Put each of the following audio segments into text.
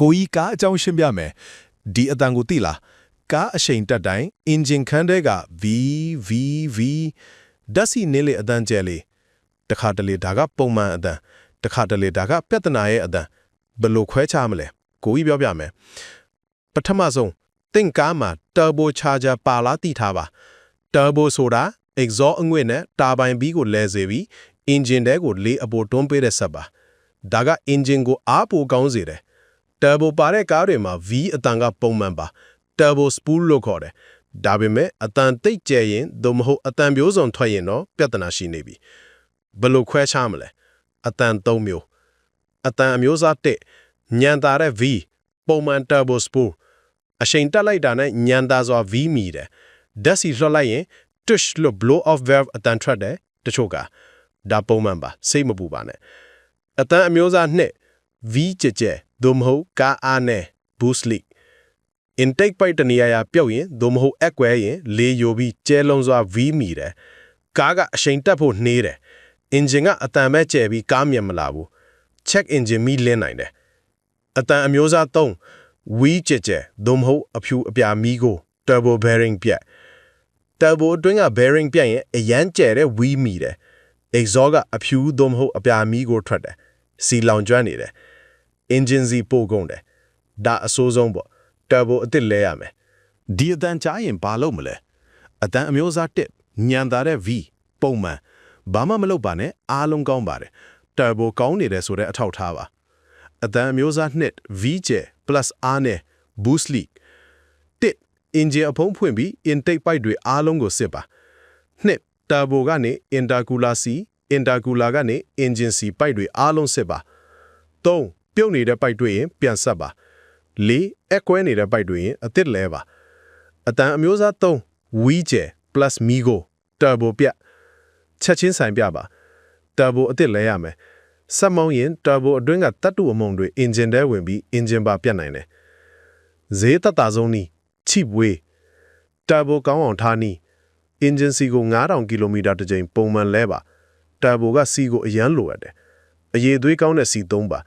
ကိုကြီးကားအကြောင်းရှင်းပြမယ်ဒီအတန်ကိုသိလားကားအရှိန်တက်တိုင်း engine ခန်းထဲက v ဓာတ်ဆီနေလေအတန်ကျဲလေတခါတလေဒါကပုံမှန်အတန်တခါတလေဒါကပြဿနာရဲ့အတန်ဘယ်လိုခွဲခြားမလဲကိုကြီးပြောပြမယ်ပထမဆုံးသင်ကားမှာ turbo charger ပါလားသိထားပါ turbo ဆိုတာ exhaust အငွေ့နဲ့တာဘိုင်ဘီကိုလဲစေပြီး engine ထဲကိုလေအပိုတွန်းပေးတဲ့ဆက်ပါဒါက engine ကိုအားပိုကောင်းစေတယ်turbo ပါတဲ့ကားတွေမှာ V အတန်ကပုံမှန်ပါ turbo spool လို့ခေါ်တယ်ဒါပေမဲ့အတန်တိတ်ကျဲရင်သို့မဟုတ်အတန်ပြိုးစုံထွက်ရင်တော့ပြဿနာရှိနေပြီဘယ်လိုခွဲခြားမလဲအတန်၃မျိုးအတန်အမျိုးအစား၁ညံတာတဲ့ V ပုံမှန် turbo spool အရှိန်တက်လိုက်တာနဲ့ညံတာစွာ V မီတယ်ဓာတ်ဆီလွှတ်လိုက်ရင် tush လို့ blow off valve အတန်ထွက်တယ်တချို့ကဒါပုံမှန်ပါစိတ်မပူပါနဲ့အတန်အမျိုးအစား၂ V ကြဲကြဲသို့မဟုတ်ကားအားနဲ့ boost leak intake pipe တနေရာပြုတ်ရင်သို့မဟုတ်အက်ကွဲရင်လေယိုပြီးကျဲလုံးစွာ V မီတယ်ကားကအရှိန်တက်ဖို့နှေးတယ် engine ကအတန်ပဲကျဲပြီးကားမြင်မလာဘူး check engine မီလင်းနိုင်တယ်အတန်အမျိုးအစား၃ V ကြဲကြဲသို့မဟုတ်အဖြူအပြာမီကို turbo bearing ပြတ် turbo အတွင်းက bearing ပြတ်ရင်အရန်ကျဲတဲ့ V မီတယ် exhaust ကအဖြူသို့မဟုတ်အပြာမီကိုထွက်တယ်စီလောင်ကျွမ်းနေတယ် engine စီပို့ကုန်တယ်ဒါအဆိုးဆုံးပေါ့ turbo အစ်စ်လဲရမယ်ဒီအတန်ကြားရင်ဘာလုပ်မလဲအတန်အမျိုးအစားတစ်ညံတာတဲ့ V ပုံမှန်ဘာမှမလုပ်ပါနဲ့အားလုံးကောင်းပါတယ် turbo ကောင်းနေတယ်ဆိုတဲ့အထောက်ထားပါအတန်အမျိုးအစားနှစ် V ကျဲ plus R နဲ့ boost leak တစ် engine အဖုံးဖွင့်ပြီး intake pipe တွေအားလုံးကိုစစ်ပါနှစ် turbo ကနေ intercooler C intercooler ကနေ engine C pipe တွေအားလုံးစစ်ပါ၃ပြုတ်နေတဲ့ pipe တွေရင်ပြန်ဆက်ပါ၄အကွဲနေတဲ့ pipe တွေရင်အသစ်လဲပါအတန်အမျိုးအစား၃ V ကျဲ plus Migo turbo ပြတ်ချက်ချင်းဆိုင်ပြပါ turbo အသစ်လဲရမယ်စက်မောင်းရင် turbo အတွင်းကတတ်တူအမုံတွေ engine ထဲဝင်ပြီး engine ပါပြတ်နိုင်တယ်ဈေးသက်သာဆုံးနီး cheap way turbo ကောင်းအောင်ထားနီး engine C ကို 9000 km တစ်ကြိမ်ပုံမှန်လဲပါ turbo က C ကိုအရန်လိုရတယ်အရေးသွေးကောင်းတဲ့ C 3ပါ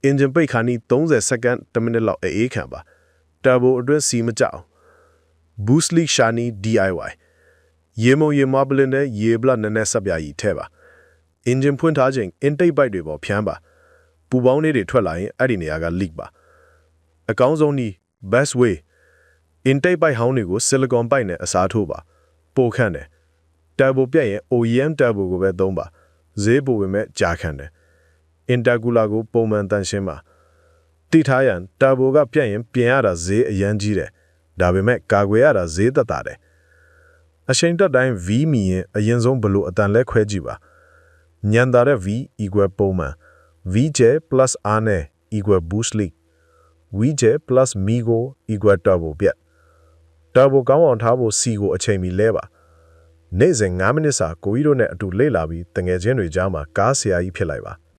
engine ပိတ်ခါနီး30စက္ကန့်1မိနစ်လောက်အေးခံပါ turbo အတွင်း C မကြောက် boost leak ရှာနီး DIY ရေမုံရေမပလင်းနဲ့ရေဘလတ်နည်းနည်းဆက်ပြာကြီးထဲပါ engine ဖွင့်ထားချိန် intake pipe တွေပေါ်ဖြန်းပါပူပေါင်းလေးတွေထွက်လာရင်အဲ့ဒီနေရာက leak ပါအကောင်းဆုံးနီး best way intake pipe ဟောင်းတွေကို silicon pipe နဲ့အစားထိုးပါပိုခန့်တယ် turbo ပြတ်ရင် OEM turbo ကိုပဲသုံးပါဈေးပိုဝင်မဲ့ကြာခန့်တယ်intercooler ကိုပုံမှန်တန်ရှင်းပါတိထားရန် turbo ကပြတ်ရင်ပြင်ရတာဈေးအရန်ကြီးတယ်ဒါပေမဲ့ကာကွယ်ရတာဈေးသက်သာတယ်အချိန်တက်တိုင်း V မီရင်အရင်ဆုံးဘလို့အတန်လဲခွဲကြည့်ပါညံတာတဲ့ V equal ပုံမှန် V ကျဲ plus R နဲ့ equal boost leak V ကျဲ plus Migo equal turbo ပြတ် turbo ကောင်းအောင်ထားဖို့ C ကိုအချိန်မီလဲပါနေ့စဉ်9မိနစ်စာကိုကြီးတို့နဲ့အတူလေ့လာပြီးတငယ်ချင်းတွေကြားမှာကားဆရာကြီးဖြစ်လိုက်ပါ